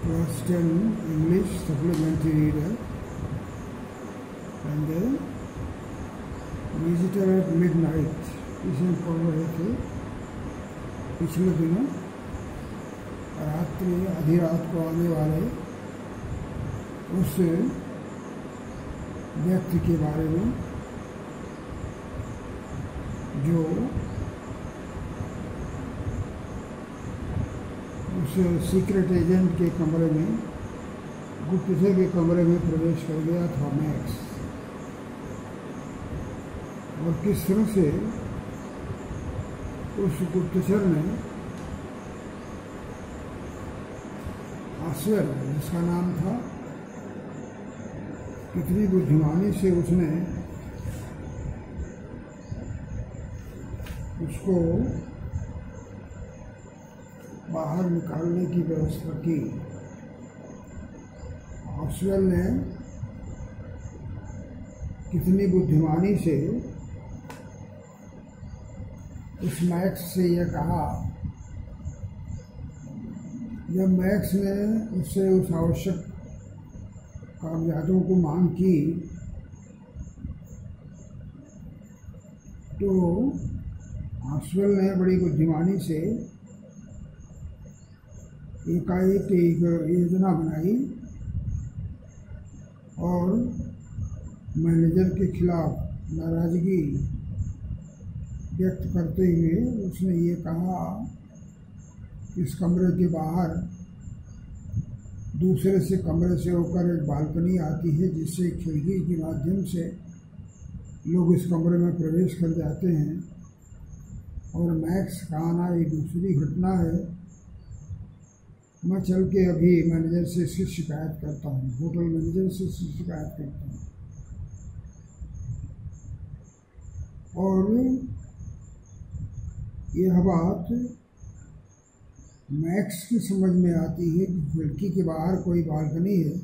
Class 10 English supplementary reader and then Visitor at Midnight इसे पढ़ रहे थे पिछले दिनों। रात्रि आधी रात को आने वाले उस व्यक्ति के बारे में जो उस सीक्रेट एजेंट के कमरे में, गुप्तचर के कमरे में प्रवेश कर गया था मैक्स, और किस तरह से उस गुप्तचर ने आस्वेल, जिसका नाम था, कितनी बुद्धिमानी से उसने उसको बाहर निकालने की व्यवस्था की। आस्वेल ने कितनी बुद्धिमानी से उस मैक्स से यह कहा। जब मैक्स ने उससे उस आवश्यक कागजातों को मांग की तो आस्वेल ने बड़ी बुद्धिमानी से एकाएक एक योजना बनाई और मैनेजर के खिलाफ नाराजगी व्यक्त करते हुए उसने ये कहा, इस कमरे के बाहर दूसरे से कमरे से होकर एक बालकनी आती है जिससे खिड़की के माध्यम से लोग इस कमरे में प्रवेश कर जाते हैं, और मैक्स का आना एक दूसरी घटना है। मैं चल के अभी मैनेजर से इसकी शिकायत करता हूँ, होटल मैनेजर से इसकी शिकायत करता हूँ। और यह बात मैक्स की समझ में आती है कि खिड़की के बाहर कोई बालकनी है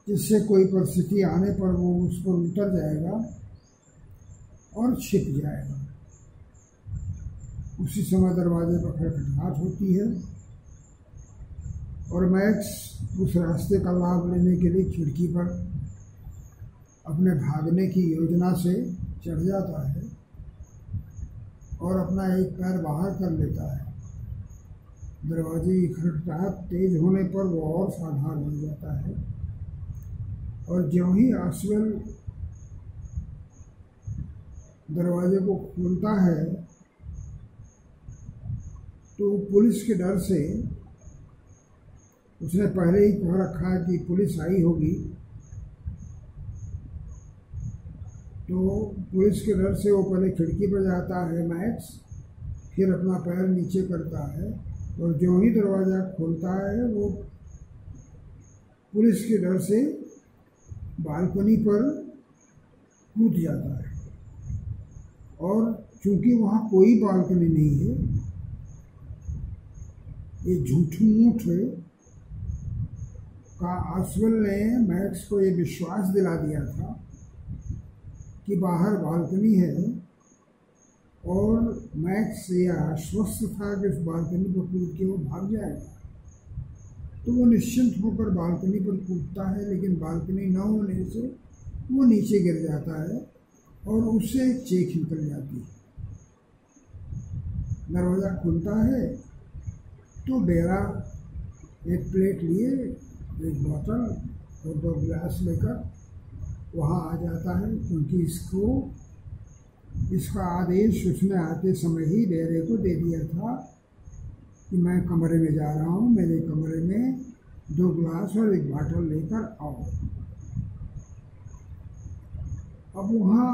जिससे कोई परिस्थिति आने पर वो उस पर उतर जाएगा और छिप जाएगा। उसी समय दरवाजे पर खटखटाहट होती है और मैक्स उस रास्ते का लाभ लेने के लिए खिड़की पर अपने भागने की योजना से चढ़ जाता है और अपना एक पैर बाहर कर लेता है। दरवाजे की खटखटाहट तेज होने पर वो और सावधान हो जाता है, और ज्यों ही आस्वेल दरवाजे को खोलता है तो पुलिस के डर से, उसने पहले ही कह रखा है कि पुलिस आई होगी, तो पुलिस के डर से वो पहले खिड़की पर जाता है मैक्स, फिर अपना पैर नीचे करता है, और जो ही दरवाज़ा खोलता है वो पुलिस के डर से बालकनी पर कूद जाता है। और चूंकि वहाँ कोई बालकनी नहीं है, ये झूठ का आस्वेल ने मैक्स को ये विश्वास दिला दिया था कि बाहर बालकनी है, और मैक्स ये आश्वस्त था कि उस बालकनी पर कूद के वो भाग जाएगा। तो वो निश्चिंत होकर बालकनी पर कूदता है, लेकिन बालकनी न होने से वो नीचे गिर जाता है और उससे चीख निकल जाती है। दरवाज़ा खुलता है तो बेरा एक प्लेट लिए, एक बोतल और 2 गिलास लेकर वहाँ आ जाता है, क्योंकि इसका आदेश उसने आते समय ही बेरे को दे दिया था कि मैं कमरे में जा रहा हूँ, मेरे कमरे में 2 गिलास और एक बोतल लेकर आओ। अब वहाँ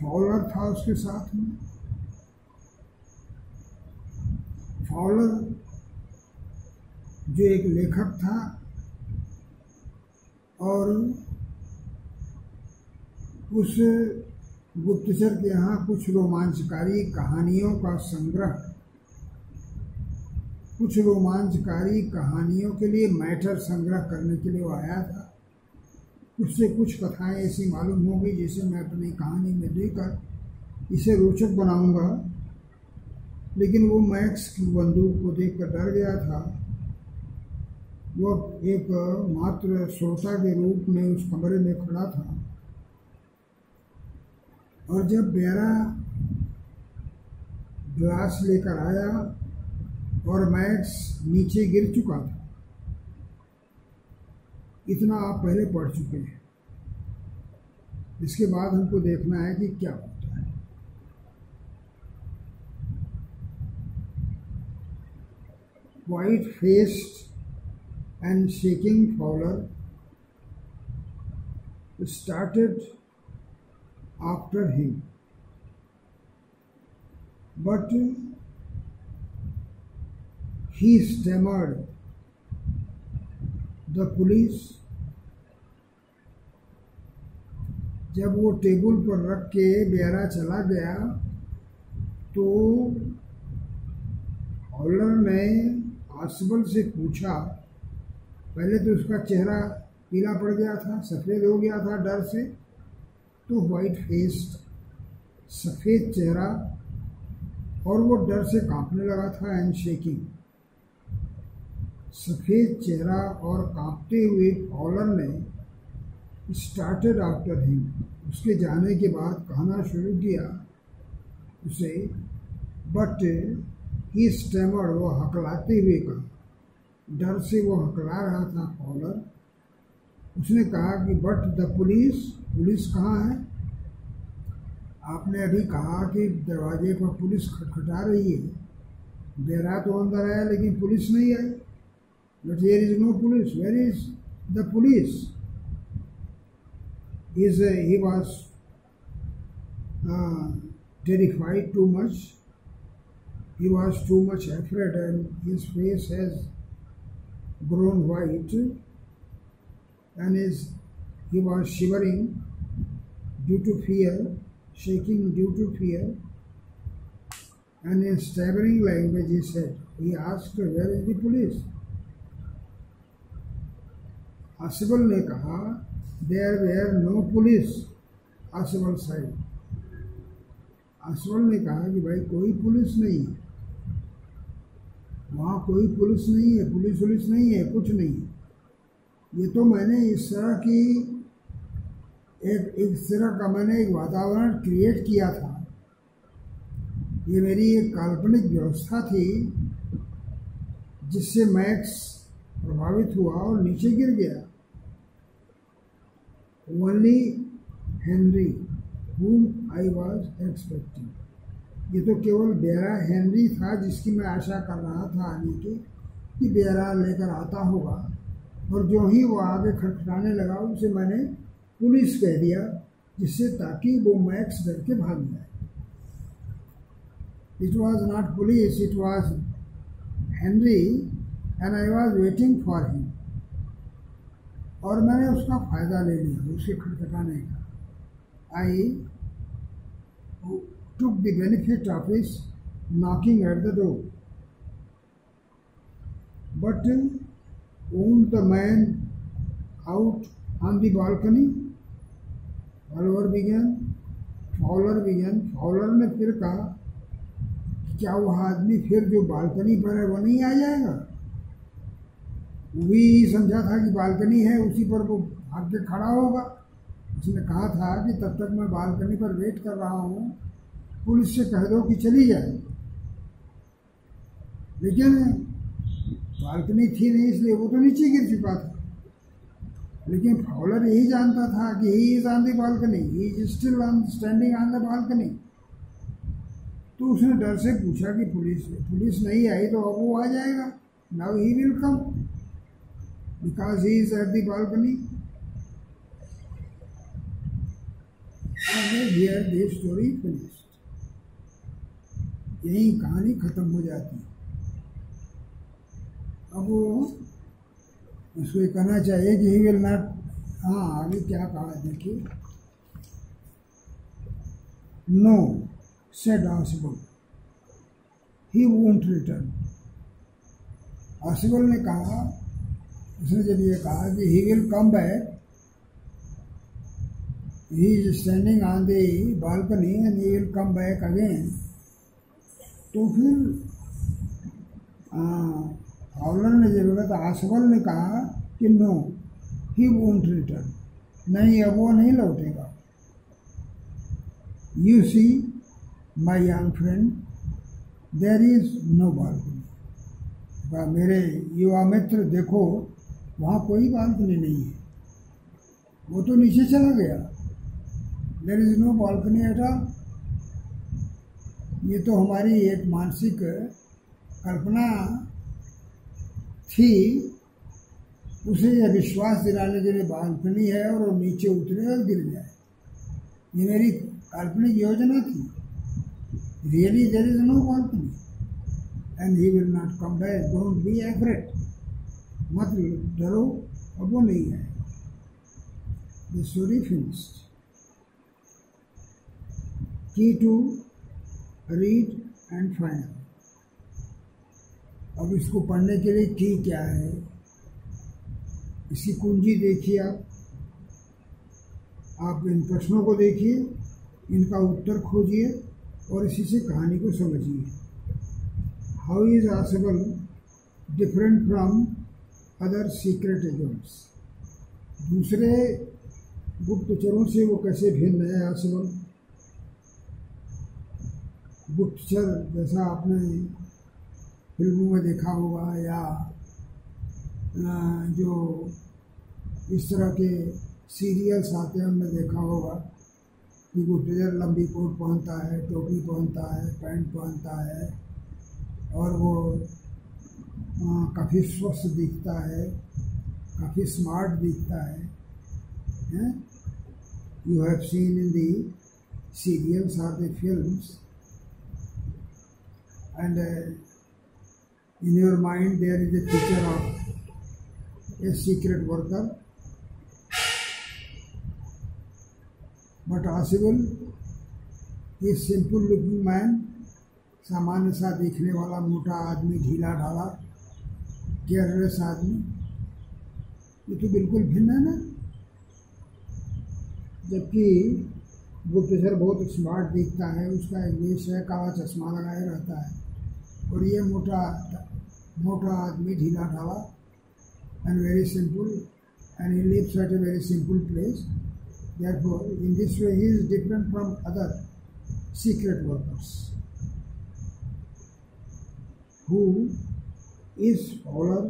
फॉलर था उसके साथ में। फॉलर जो एक लेखक था और उस गुप्तचर के यहाँ कुछ रोमांचकारी कहानियों का संग्रह, कुछ रोमांचकारी कहानियों के लिए मैटर संग्रह करने के लिए वो आया था। उससे कुछ कथाएं ऐसी मालूम हो गई जिसे मैं अपनी कहानी में देकर इसे रोचक बनाऊंगा, लेकिन वो मैक्स की बंदूक को देखकर डर गया था। वह एक मात्र श्रोता के रूप में उस कमरे में खड़ा था, और जब बेरा ग्लास लेकर आया और मैक्स नीचे गिर चुका था, इतना आप पहले पढ़ चुके हैं। इसके बाद हमको देखना है कि क्या होता है। White faced and shaking Fowler started after him, but he stammered, "The police." जब वो टेबल पर रख के बेरा चला गया तो फॉलर ने आसबल से पूछा। पहले तो उसका चेहरा पीला पड़ गया था, सफ़ेद हो गया था डर से, तो वाइट फेस्ड, सफ़ेद चेहरा, और वो डर से कांपने लगा था। एंड शेकिंग, सफ़ेद चेहरा और कांपते हुए फॉलर ने स्टार्टेड आफ्टर हिम, उसके जाने के बाद कहना शुरू किया उसे, बट ही स्टैमर्ड, वो हकलाते हुए कहा, डर से वो हकला रहा था फॉलर। उसने कहा कि बट द पुलिस, पुलिस कहाँ है? आपने अभी कहा कि दरवाजे पर पुलिस खटखटा रही है। बेरा तो अंदर आया लेकिन पुलिस नहीं आई। But there is no police, where is the police? He was terrified too much. He was too much afraid, and his face has grown white, and he was shivering due to fear, shaking due to fear, and in stammering language he asked, "Where is the police?" Ausable ने कहा, "There were no police." Ausable said, Ausable ने कहा कि भाई कोई police नहीं है, वहाँ कोई पुलिस नहीं है, पुलिस नहीं है, कुछ नहीं है। ये तो मैंने इस तरह की इस तरह का मैंने एक वातावरण क्रिएट किया था। ये मेरी एक काल्पनिक व्यवस्था थी जिससे मैक्स प्रभावित हुआ और नीचे गिर गया। Only Henry whom I was expecting, ये तो केवल बेरा हेनरी था जिसकी मैं आशा कर रहा था आने की, कि बेरा लेकर आता होगा, और जो ही वो आगे खटखटाने लगा उसे मैंने पुलिस कह दिया, जिससे ताकि वो मैक्स डर के भाग जाए। It was not police, it was Henry, and I was waiting for him. और मैंने उसका फ़ायदा ले लिया, उसके खटखटाने का। I took the benefit of his knocking at the door. But won't the man out on the balcony? Fowler began. Fowler ने फिर कहा, क्या वह आदमी फिर जो बालकनी पर है वो नहीं आ जाएगा? वही समझा था कि बालकनी है, उसी पर वो भाग के खड़ा होगा। उसने कहा था कि तब तक मैं बालकनी पर वेट कर रहा हूँ, पुलिस से कह दो कि चली जाए। लेकिन बालकनी थी नहीं, इसलिए वो तो नीचे गिर चुका था। लेकिन फॉलर यही जानता था कि he is on the balcony, he is still standing on the balcony. तो उसने डर से पूछा कि पुलिस नहीं आई तो अब वो आ जाएगा। Now he will come because he is at the balcony. Here the story finished. यही कहानी खत्म हो जाती। अब वो उसको ये कहना चाहिए कि ही विल नॉट, हाँ आगे क्या कहा देखिए। No said Asibal, he won't return. Asibal ने कहा, उसने जब ये कहा कि he will come back, he is standing on the balcony and he will come back again, तो फिर फाउलर ने जब बोला तो आसवल ने कहा कि नो, ही वोंट रिटर्न, नहीं अब वो नहीं लौटेगा। You see my young friend, there is no balcony. मेरे युवा मित्र देखो, वहाँ कोई बालकनी नहीं है, वो तो नीचे चला गया। There is no balcony at all. ये तो हमारी एक मानसिक कल्पना थी, उसे यह विश्वास दिलाने के लिए बालकनी है और वो नीचे उतरे और गिर जाए। ये मेरी काल्पनिक योजना थी। Really there is no balcony and he will not come back, don't be afraid, मत डरो, अब वो नहीं है। The story finished. की to read and find out. अब इसको पढ़ने के लिए की क्या है, इसकी कुंजी देखिए। आप इन प्रश्नों को देखिए, इनका उत्तर खोजिए और इसी से कहानी को समझिए। How is Ausable different from other secret agents. दूसरे गुप्तचरों से वो कैसे भिन्न है आसिबल। गुप्तचर जैसा आपने फिल्मों में देखा होगा या जो इस तरह के सीरियल्स आते हैं उनमें देखा होगा कि गुप्तचर लंबी कोट पहनता है, टोपी पहनता है, पैंट पहनता है और वो काफ़ी स्वस्थ दिखता है, काफ़ी स्मार्ट दिखता है। You have seen in the serials और the films and in your mind there is a picture of a secret worker, but Asibul is simple looking man, सामान्य सा दिखने वाला मोटा आदमी, ढीला ढाला केयरलेस आदमी। ये तो बिल्कुल भिन्न है ना। जबकि गुप्तचर बहुत स्मार्ट दिखता है, उसका एक वेश है, काला चश्मा लगाए रहता है, और ये मोटा आदमी ढीला ढाला and very simple, and he lives at a very simple place. Therefore in this way he is different from other secret workers. Who is follower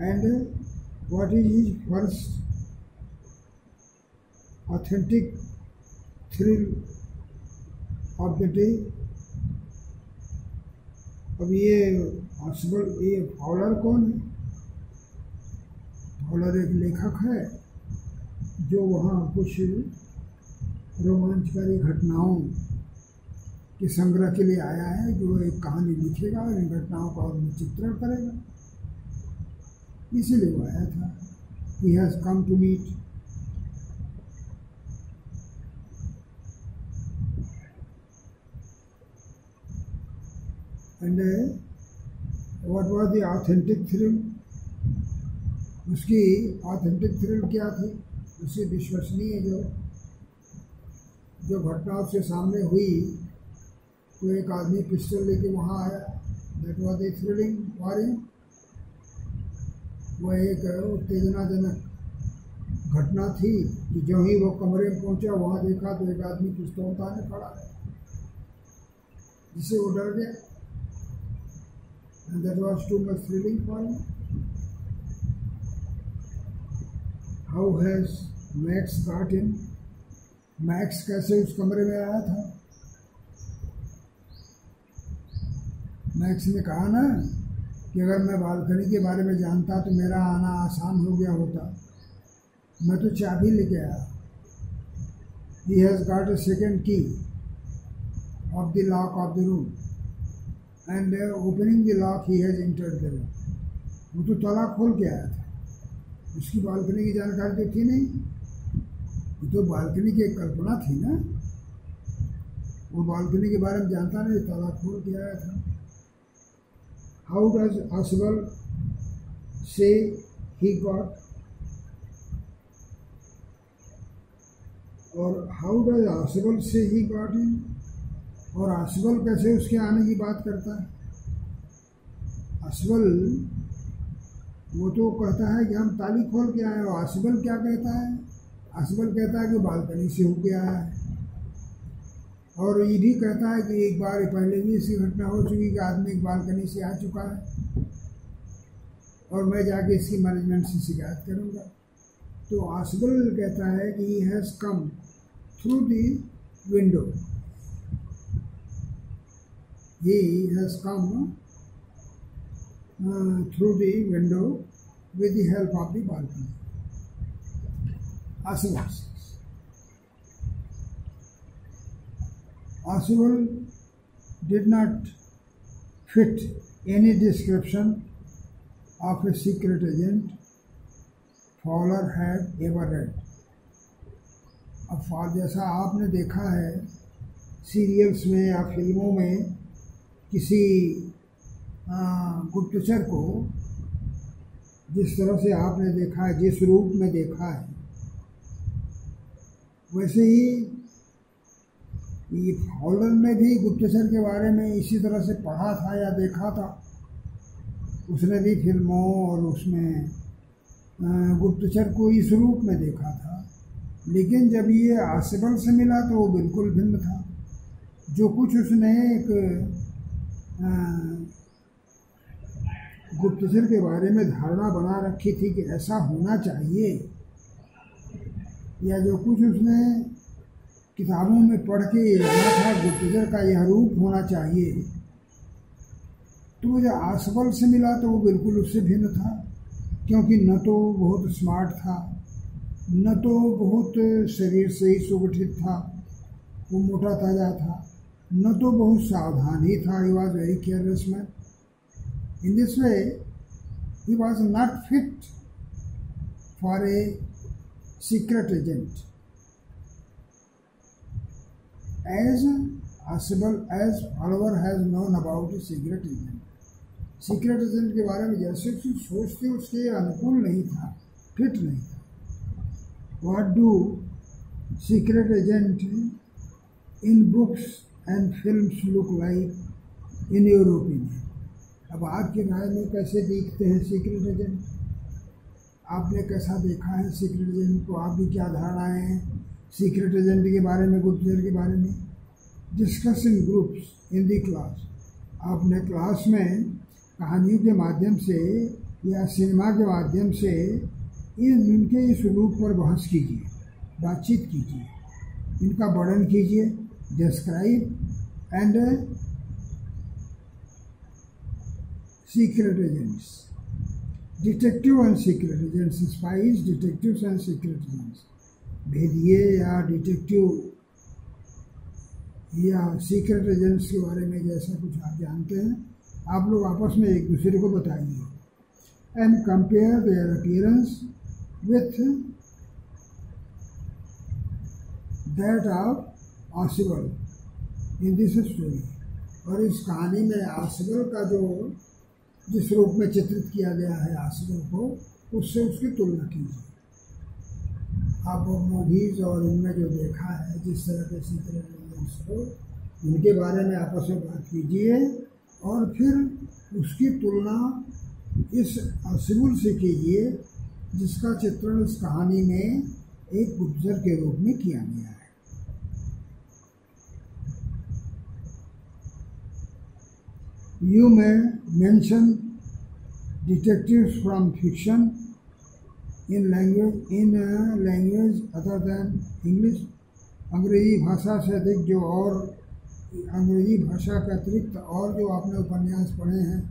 and what is his first authentic thrill of the day। अब ये Fowler कौन है। Fowler एक लेखक है जो वहाँ कुछ रोमांचकारी घटनाओं के संग्रह के लिए आया है, जो एक कहानी लिखेगा और इन घटनाओं का चित्रण करेगा। इसीलिए वो आया था। He has come to meet and what was the authentic thrill। उसकी ऑथेंटिक थ्रिल क्या थी, उसकी विश्वसनीय जो घटना उसके सामने हुई। तो एक आदमी पिस्टल लेके वहाँ आया, that was a thrilling for him. वह एक उत्तेजनाजनक घटना थी कि जो ही वो कमरे में पहुँचा, वहाँ देखा तो एक आदमी पिस्तौल ताने खड़ा है, जिससे वो डर गया। And that was too much thrilling for him। How has Max got in? Max कैसे उस कमरे में आया था। मैक्स ने कहा ना कि अगर मैं बालकनी के बारे में जानता तो मेरा आना आसान हो गया होता, मैं तो चाबी लेके आया। He has got a second key of the lock of the room and opening the lock he has entered the room। वो तो ताला खोल के आया था, उसकी बालकनी की जानकारी तो थी नहीं। ये तो बालकनी की एक कल्पना थी ना, वो बालकनी के बारे में जानता नहीं, ताला खोल के आया था। How does Asibal say he got, और how does Asibal say he got in? और आसवल कैसे उसके आने की बात करता है? आसवल वो तो कहता है कि हम ताली खोल के आए, और आसवल क्या कहता है? आसवल कहता है कि बालकनी से होके आया है। और ये भी कहता है कि एक बार पहले भी इसकी घटना हो चुकी कि आदमी एक बालकनी से आ चुका है और मैं जाके इसकी मैनेजमेंट से शिकायत करूँगा। तो आसवल कहता है कि he has come through the window, he has come through the window with the help of the balcony. Aswell did not fit any description of a secret agent Fowler had ever read. अब जैसा आपने देखा है serials में या फिल्मों में किसी गुप्तचर को जिस तरह से आपने देखा है, जिस रूप में देखा है, वैसे ही ये फॉलर ने भी गुप्तचर के बारे में इसी तरह से पढ़ा था या देखा था। उसने भी फिल्मों और उसमें गुप्तचर को इस रूप में देखा था, लेकिन जब ये आसवल से मिला तो वो बिल्कुल भिन्न था। जो कुछ उसने एक गुप्तचर के बारे में धारणा बना रखी थी कि ऐसा होना चाहिए, या जो कुछ उसने किताबों में पढ़ के जाना था गुप्तचर का यह रूप होना चाहिए, तो जब आसवल से मिला तो वो बिल्कुल उससे भिन्न था। क्योंकि न तो बहुत स्मार्ट था, न तो बहुत शरीर से ही सुगठित था, वो मोटा ताजा था, न तो बहुत सावधान ही था। He was very careless man. In this way he was not fit for a secret agent as Fowler has known about a secret agent. Secret agent के बारे में जैसे उसकी सोच थी उसके अनुकूल नहीं था, फिट नहीं था। What do secret agent in books and films look like in your opinion? अब आपकी राय में कैसे दिखते हैं सीक्रेट एजेंट? आपने कैसा देखा है सीक्रेट एजेंट को? आपकी क्या धारणाएं हैं सीक्रेट एजेंट के बारे में, गुप्तचर के बारे में? Discuss in groups in the class. आपने क्लास में कहानियों के माध्यम से या सिनेमा के माध्यम से इनके इस रूप पर बहस कीजिए, बातचीत कीजिए, इनका वर्णन कीजिए। Describe and secret agents, detective and secret agents, spies, detectives and secret agents. भेदिए या डिटेक्टिव या सीक्रेट एजेंट्स के बारे में जैसा कुछ आप जानते हैं, आप लोग आपस में एक दूसरे को बताइए। And compare their appearance with that of Ausable in this story. और इस कहानी में आसवल का जो जिस रूप में चित्रित किया गया है आसवल को, उससे उसकी तुलना कीजिए। आप मूवीज़ और इनमें जो देखा है जिस तरह के सीक्रेट एजेंट्स को, उनके बारे में आपस में बात कीजिए और फिर उसकी तुलना इस आसवल से कीजिए जिसका चित्रण इस कहानी में एक गुप्तचर के रूप में किया गया है। You may mention detectives from fiction in language other than English। अंग्रेजी भाषा से अधिक जो और अंग्रेजी भाषा के अतिरिक्त और जो आपने उपन्यास पढ़े हैं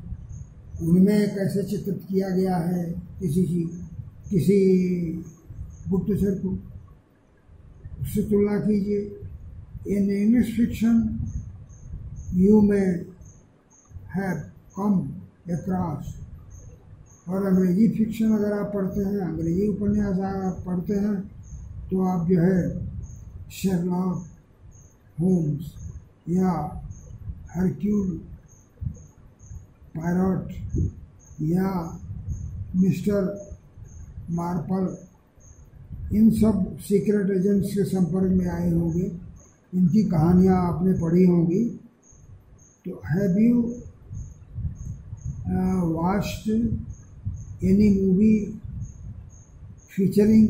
उनमें कैसे चित्रित किया गया है किसी गुप्तचर को, उससे तुलना कीजिए। इन इंग्लिश फिक्शन यू में हैव कम अक्रॉस। और अंग्रेजी फिक्शन अगर आप पढ़ते हैं, अंग्रेजी उपन्यास आप पढ़ते हैं, तो आप जो है शेरलॉक होम्स या हरक्यूल पायरट या मिस्टर मार्पल, इन सब सीक्रेट एजेंट्स के संपर्क में आए होंगे। इनकी कहानियाँ आपने पढ़ी होंगी। तो have you watched any movie featuring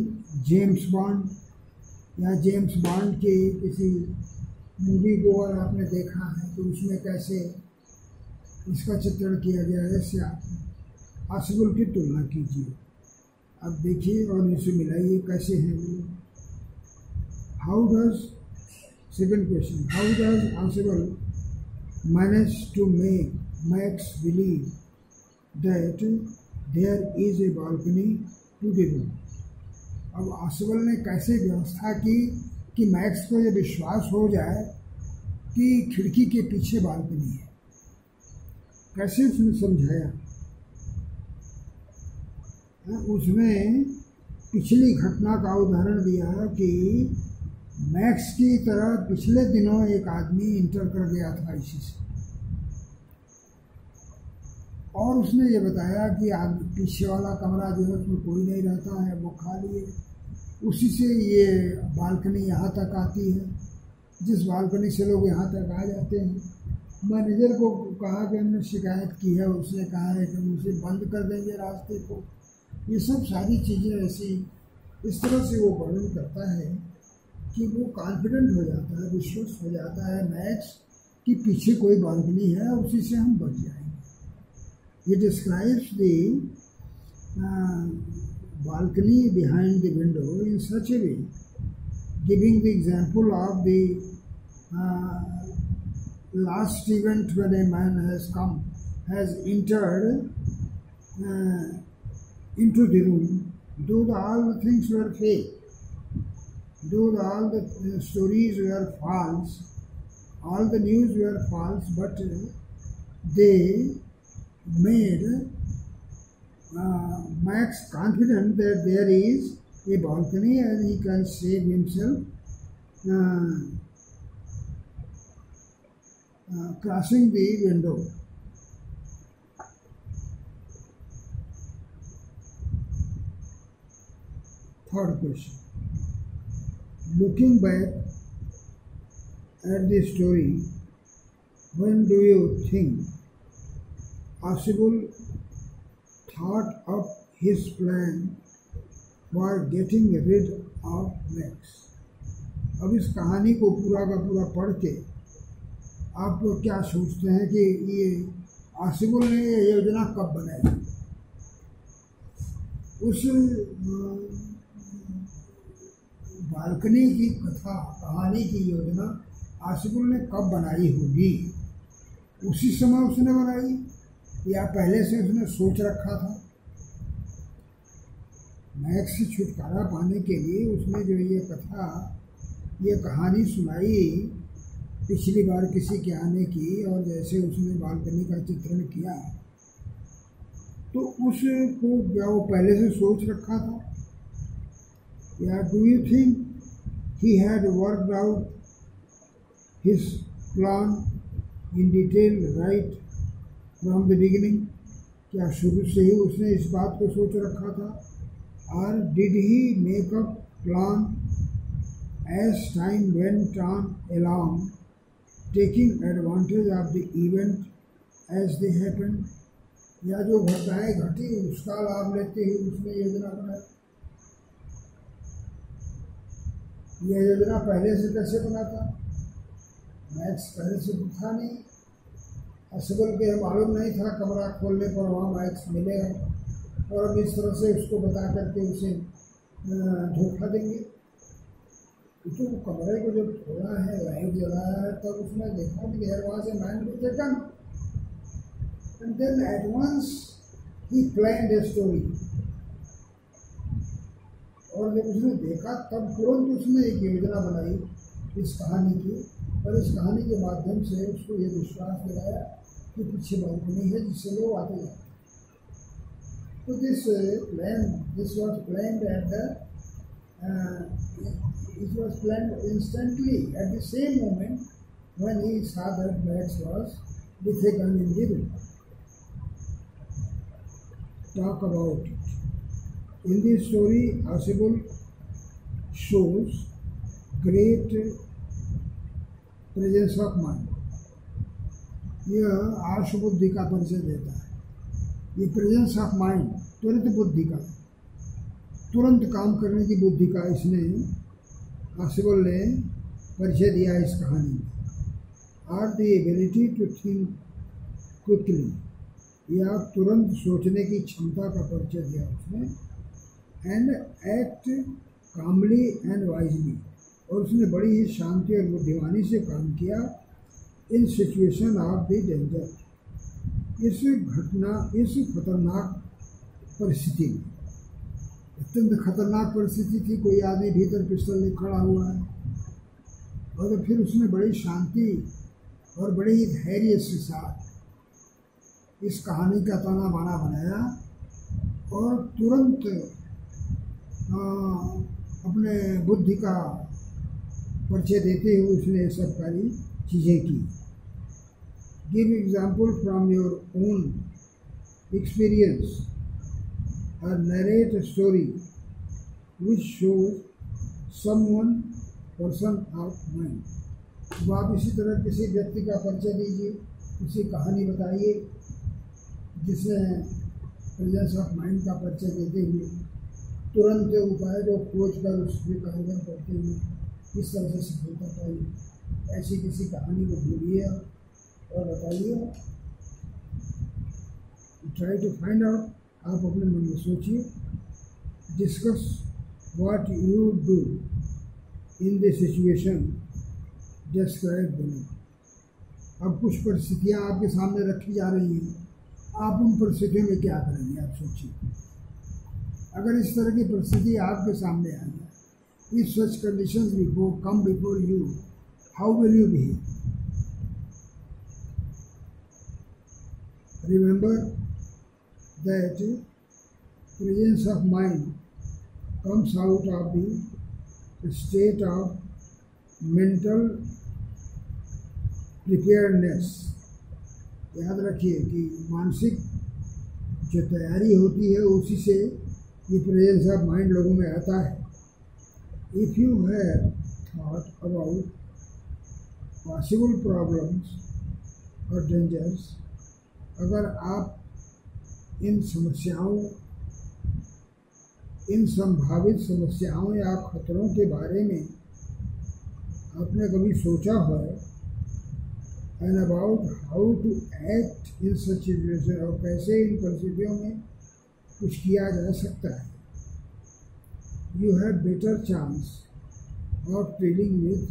James bond, या जेम्स बॉन्ड के किसी मूवी को अगर आपने देखा है तो उसमें कैसे इसका चित्रण किया गया है, इससे आप आसिबुल की तुलना कीजिए। अब देखिए और इसे मिलाइए कैसे हैं वो। How does, second question, how does Ausable manage to make Max believe that there is a balcony to the room. अब आसिबुल ने कैसे व्यवस्था की कि मैक्स को ये विश्वास हो जाए कि खिड़की के पीछे बालकनी है, कैसे उसने समझाया। उसने पिछली घटना का उदाहरण दिया कि मैक्स की तरह पिछले दिनों एक आदमी इंटर कर गया था इसी से, और उसने ये बताया कि पीछे वाला कमरा जो है उसमें कोई नहीं रहता है, वो खाली है, उसी से ये बालकनी यहाँ तक आती है, जिस बालकनी से लोग यहाँ तक आ जाते हैं। मैनेजर को कहा कि हमने शिकायत की है, उसने कहा है कि हम उसे बंद कर देंगे रास्ते को। ये सब सारी चीज़ें ऐसी इस तरह से वो वर्णन करता है कि वो कॉन्फिडेंट हो जाता है, विश्वास हो जाता है मैक्स कि पीछे कोई बालकनी है, उसी से हम बच जाएंगे। He describes the balcony behind the window in such a way, giving the example of the last event when a man has entered into the room, though all the things were fake, though all the stories were false, all the news were false, but they made Max confident that there is a balcony and he can save himself crossing the window. Third question. Looking back at the story, when do you think Asibul thought up his plan for getting rid of Max? अब इस कहानी को पूरा का पूरा पढ़ के आप लोग क्या सोचते हैं कि ये आसिबुल ने ये योजना कब बनाई? उस बालकनी की कहानी की योजना आसिबुल ने कब बनाई होगी? उसी समय उसने बनाई या पहले से उसने सोच रखा था? मैक्स से छुटकारा पाने के लिए उसने जो ये कहानी सुनाई पिछली बार किसी के आने की, और जैसे उसने बालकनी का चित्रण किया, तो उसको क्या वो पहले से सोच रखा था? या do you think he had worked out his plan in detail right from the beginning? क्या शुरू से ही उसने इस बात को सोच रखा था? और did he make up plan as time went on along, taking advantage of the event as they happened? या जो घटनाएं घटी उसका लाभ लेते ही उसने योजना बनाई? यह योजना पहले से कैसे बना था? मैक्स पहले से था नहीं, आसिबुल के मालूम नहीं था कमरा खोलने पर वहाँ मैक्स मिलेगा, और अब इस तरह से उसको बता करके उसे धोखा देंगे। तो कमरे को जब खोला है, लाइट जलाया है, तब उसने देखा कि there was a man with a gun, and then at once he planned a story. और जब उसने देखा तब तुरंत उसने एक योजना बनाई इस कहानी की, और इस कहानी के माध्यम से उसको ये विश्वास दिलाया कि पीछे बालकनी है जिससे लोग आते जाते। तो this was planned it was planned instantly at the same moment when he saw that Max was with a gun in the room. Talk about it. In this story, Asibul shows great presence of mind, यह आर्ष बुद्धि का परिचय देता है। ये presence of mind त्वरित बुद्धि का, तुरंत काम करने की बुद्धि का इसने आसिबल ने परिचय दिया इस कहानी में। Are the ability to think quickly, या तुरंत सोचने की क्षमता का परिचय दिया उसने। And act calmly and wisely, और उसने बड़ी ही शांति और बुद्धिमानी से काम किया इन सिचुएशन ऑफ द डेंजर, इस खतरनाक परिस्थिति में। अत्यंत खतरनाक परिस्थिति थी, कोई आदमी भीतर पिस्टल ले खड़ा हुआ है, और फिर उसने बड़ी शांति और बड़े ही धैर्य के साथ इस कहानी का ताना बाना बनाया और तुरंत अपने बुद्धि का परिचय देते हुए उसने सब सारी चीज़ें की। Give example from your own experience और narrate a story which shows someone person of mind। तो आप इसी तरह किसी व्यक्ति का परिचय दीजिए, किसी कहानी बताइए जिसमें प्रेजेंस ऑफ माइंड का परिचय देते हुए तुरंत उपाय को खोज कर उसके कार्य करते हुए किस तरह से सफलता पाई। ऐसी किसी कहानी को ढूंढिए और बताइए। ट्राई टू फाइंड आउट, आप अपने मन में सोचिए। Discuss what you do in the situation describe below. अब कुछ परिस्थितियाँ आपके सामने रखी जा रही हैं, आप उन परिस्थितियों में क्या करेंगे, आप सोचिए। अगर इस तरह की परिस्थिति आपके सामने आ जाए, if such conditions come before you, how will you behave? Remember that presence of mind comes out of the state of mental preparedness। याद रखिए कि मानसिक जो तैयारी होती है उसी से ये प्रेजेंस ऑफ माइंड लोगों में आता है। If you have thought about possible problems or dangers, अगर आप इन समस्याओं, इन संभावित समस्याओं या खतरों के बारे में आपने कभी सोचा हो, and about how to act in such situation, और कैसे इन परिस्थितियों में कुछ किया जा सकता है, you have better chance of dealing with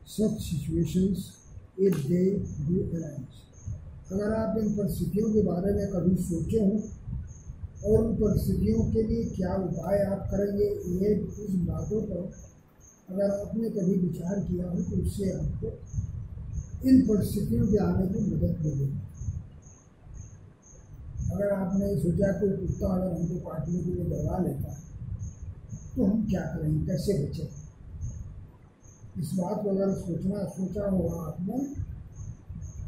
such situations if they do arise। अगर आप इन परिस्थितियों के बारे में कभी सोचे हों और उन परिस्थितियों के लिए क्या उपाय आप करेंगे, ये इस बातों पर अगर आपने कभी विचार किया हो तो उससे आपको इन परिस्थितियों के आने में मदद मिलेगी। अगर आपने सोचा कोई कुत्ता अगर हमको काटने के लिए दौड़ा लेता है तो हम क्या करेंगे, कैसे बचें, इस बात को अगर सोचा होगा आपने,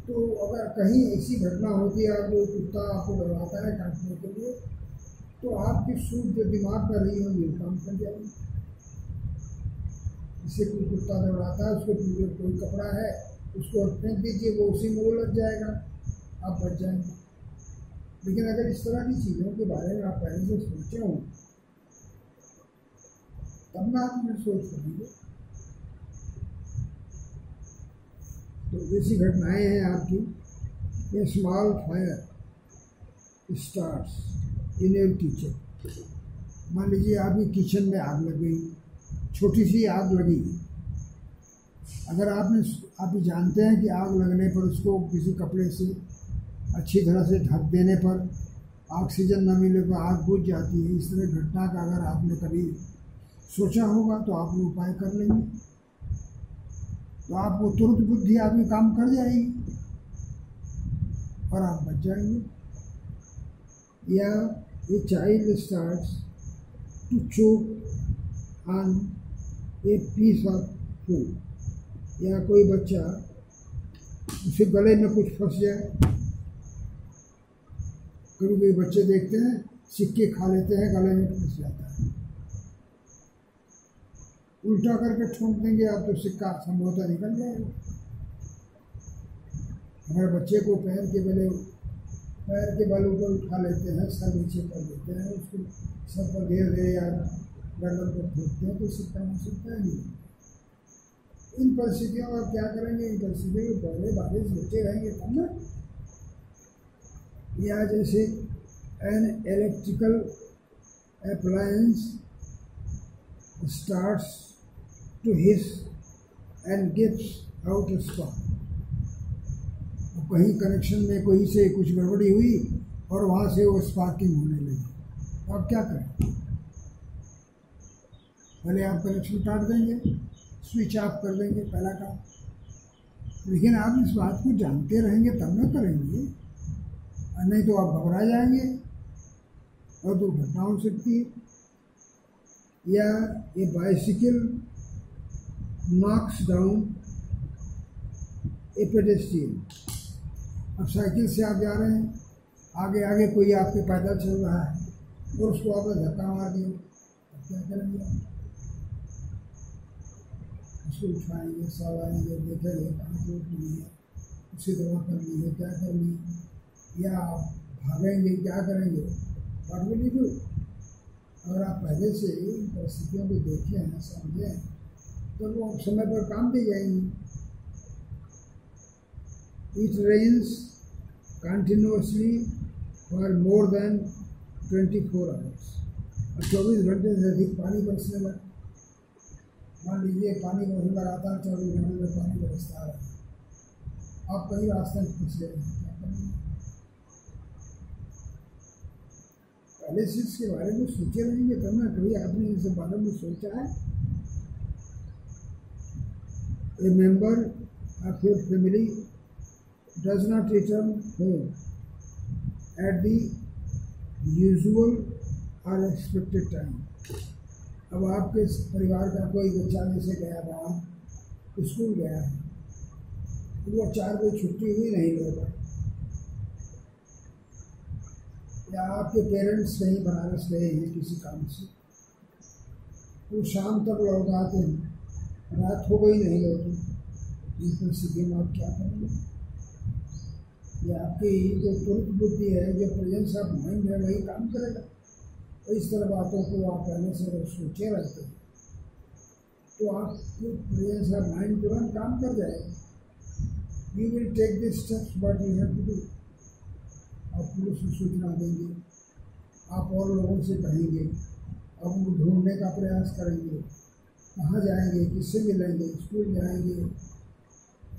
तो अगर कहीं ऐसी घटना होती है आपको कुत्ता आपको दौड़ाता है काटने के लिए, तो आपकी सूझ जो दिमाग कर रही होगी काम कर जाएगी। जिससे कोई कुत्ता दौड़ाता है, उसको पूरे कोई कपड़ा है उसको फेंक दीजिए, वो उसी में वो लग जाएगा, आप बच जाएंगे। लेकिन अगर इस तरह की चीज़ों के बारे में आप पहले से सोचे हों तब ना आप सोच करेंगे। तो जैसी घटनाएं हैं आपकी, ये small fire starts in your kitchen. मान लीजिए आपकी किचन में आग लग गई, छोटी सी आग लगी। अगर आप जानते हैं कि आग लगने पर उसको किसी कपड़े से अच्छी तरह से ढक देने पर ऑक्सीजन न मिले तो आग बुझ जाती है। इस तरह घटना का अगर आपने कभी सोचा होगा तो आप वो उपाय कर लेंगे, तो आपको तुरंत बुद्धि आपकी काम कर जाएगी और आप बच जाएंगे। या a child starts to choke on a piece of food, या कोई बच्चा उसे गले में कुछ फंस जाए। कभी कभी बच्चे देखते हैं सिक्के खा लेते हैं, गले में फंस जाता है, उल्टा करके ठोक देंगे आप तो सिक्का संभवतः निकल जाएगा। हमारे बच्चे को पैर के बल ऊपर उठा लेते हैं, सर नीचे कर देते हैं, उसको सर पर घेर दे या गर्दन पर ठोकते हैं तो इससे काम हो सकता है नहीं। इन परिस्थितियों में क्या करेंगे? इन परिस्थितियों में पहले बारे सोचे रहेंगे तब ना। या जैसे an electrical appliance starts to hiss and gives out a spark. कहीं कनेक्शन में कोई से कुछ गड़बड़ी हुई और वहाँ से वो स्पार्किंग होने लगी, तो आप क्या करें? पहले आप कनेक्शन काट देंगे, स्विच ऑफ कर देंगे, पहला काम। लेकिन आप इस बात को जानते रहेंगे तब ना करेंगे, नहीं तो आप घबरा जाएंगे और दुर्घटना हो सकती है। या ए बाइसिकल नॉक्स डाउन ए पेडेस्ट्रियन। अब साइकिल से आप जा रहे हैं, आगे आगे कोई आपके पैदल चल रहा है और उसको आपने धक्का मार दिया, अब क्या करेंगे? उसको उठाएंगे, सवाएंगे, देखेंगे कहाँ चोट लगी है, उसे दवा करनी है, क्या करनी है, या आप भागेंगे, क्या करेंगे? What will you do? अगर आप पहले से इन परिस्थितियों को देखे हैं, समझे हैं, तो वो समय पर काम दे जाएंगे। It rains continuously for more than 24 hours. 24 घंटे से अधिक पानी बरसने लगा। मान लीजिए पानी लगातार 24 घंटे में पानी बरसता है, आप कहीं रास्ते में फंस गए, क्या करेंगे? पहले से इसके बारे में सोचे रहेंगे तब ना। कभी आपने इस बारे में सोचा है? A member of your family does not return home at the usual or expected time. अब आपके परिवार का कोई बच्चा जैसे गया बाहर स्कूल गया है, तो वो 4 बजे छुट्टी हुई नहीं लौटा, या आपके पेरेंट्स कहीं बनारस गए हैं किसी काम से, वो शाम तक लौट आते हैं, रात हो गई नहीं लौटे, इस परिस्थिति में आप क्या करेंगे? या आपकी जो तुरंत बुद्धि है, जो प्रेजेंस ऑफ माइंड है, वही काम करेगा। तो इस तरह बातों को आप पहले से अगर सोचे रहते हैं तो आपकी प्रेजेंस ऑफ माइंड तुरंत काम कर जाएगा। You will take this steps what you have to do. आप पुलिस को सूचना देंगे, आप और लोगों से कहेंगे, आप उनको ढूंढने का प्रयास करेंगे, कहाँ जाएंगे, किससे मिलेंगे, स्कूल जाएंगे,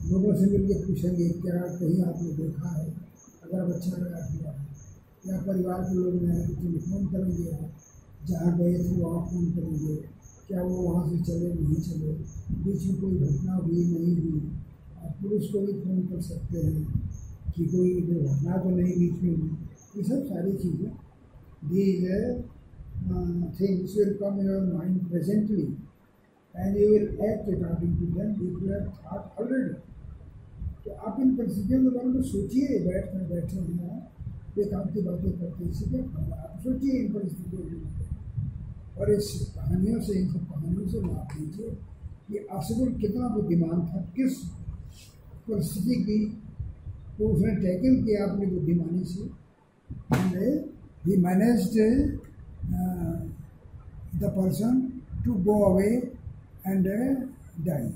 लोगों से मिलकर पूछेंगे क्या कहीं आपने देखा है, अगर बच्चा गया हुआ है, या परिवार के लोग हैं तो टेलीफोन करेंगे, आप जहाँ गए थे वहाँ फ़ोन करेंगे, क्या वो वहाँ से चले नहीं चले, बीच में कोई घटना हुई नहीं हुई। आप पुलिस को भी फ़ोन कर सकते हैं कि कोई दुर्घटना तो नहीं बीच में हुई। ये सब सारी चीज़ें these things will come in your mind presently and you will act according to them if you have thought already. तो आप इन परिस्थितियों के बारे में सोचिए, बैठे हैं एक आपकी बातें करते हैं, इसी आप सोचिए इन परिस्थितियों के बारे में, और इस कहानियों से, इन सब कहानियों से माप लीजिए कि असगुल कितना बुद्धिमान था, किस परिस्थिति की तो उसने टैकल किया अपनी बुद्धिमानी से, and he managed the person to go away and die.